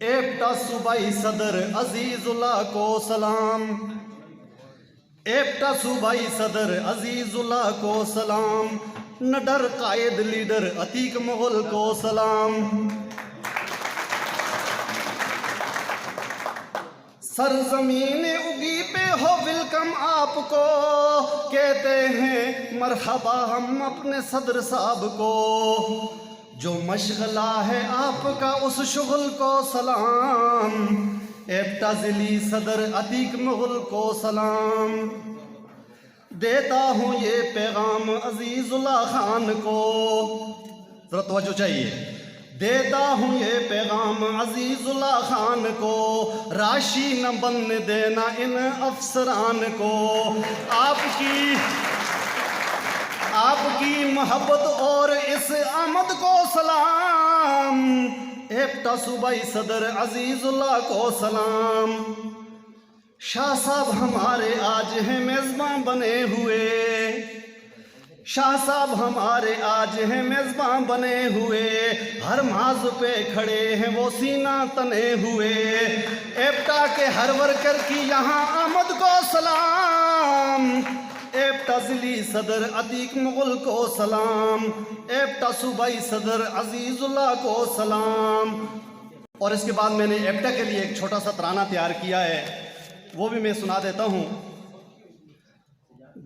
एप्टा सूबाई सदर अजीजुल्लाह को सलाम। एप्टा सूबाई सदर अजीजुल्लाह को सलाम। नडर कायद लीडर अतीक मुगल को सलाम। सरजमीन उगी पे हो वेलकम आपको, कहते हैं मरहबा हम अपने सदर साहब को। जो मशगला है आपका उस शुगल को सलाम। एप्टा जिली सदर अतीक मुगल को सलाम। देता हूँ ये पैगाम अजीजुल्लाह खान को, जरा तवज्जो चाहिए। देता हूँ ये पैगाम अजीजुल्लाह खान को, राशि न बनने देना इन अफसरान को। आपकी मोहब्बत और इस आमद को सलाम। एप्टा सूबाई सदर अजीजुल्लाह को सलाम। शाह साहब हमारे आज हैं मेज़बान बने हुए। शाह साहब हमारे आज हैं मेज़बान बने हुए। हर माज पे खड़े हैं वो सीना तने हुए। एप्टा के हर वर्कर की यहाँ आमद को सलाम। एप्टा जिली सदर अतीक मुगल को सलाम। एप्टा सूबाई सदर अजीजुल्लाह को सलाम। और इसके बाद मैंने एप्टा के लिए एक छोटा सा तराना तैयार किया है, वो भी मैं सुना देता हूँ।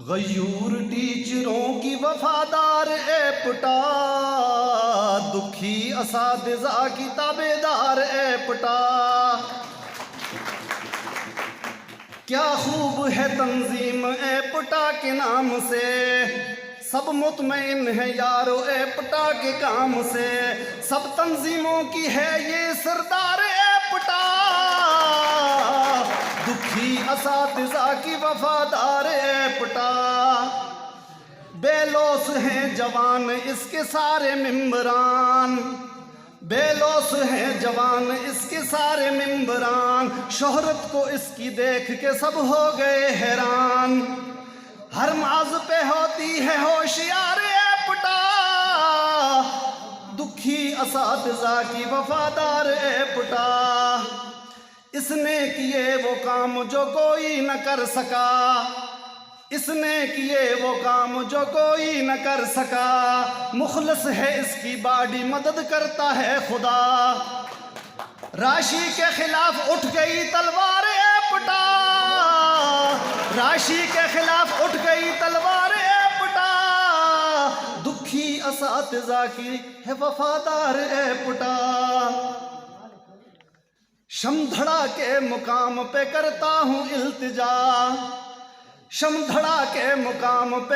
गयूर टीचरों की वफादार एप्टा, दुखी असातिज़ा की ताबेदार एप्टा। क्या खूब है तंजीम एप्टा के नाम से, सब मुतमईन है यारो एप्टा के काम से। सब तंजीमों की है ये सरदार एप्टा, दुखी असातिज़ा की वफादार एप्टा। बेलोस हैं जवान इसके सारे मिंबरान, बेलोस हैं जवान इसके सारे मिंबरान। शोहरत को इसकी देख के सब हो गए हैरान। हर माज पे होती है होशियार एप्टा, दुखी असातिज़ा की वफादार एप्टा। इसने किए वो काम जो कोई न कर सका, इसने किए वो काम जो कोई न कर सका। मुखलस है इसकी बाडी मदद करता है खुदा। राशि के खिलाफ उठ गई तलवार एप्टा, राशि के खिलाफ उठ गई तलवार एप्टा। दुखी असातिज़ा की है वफादार एप्टा। शमधड़ा के मुकाम पे करता हूँ इल्तिजा, शमधड़ा के मुकाम पे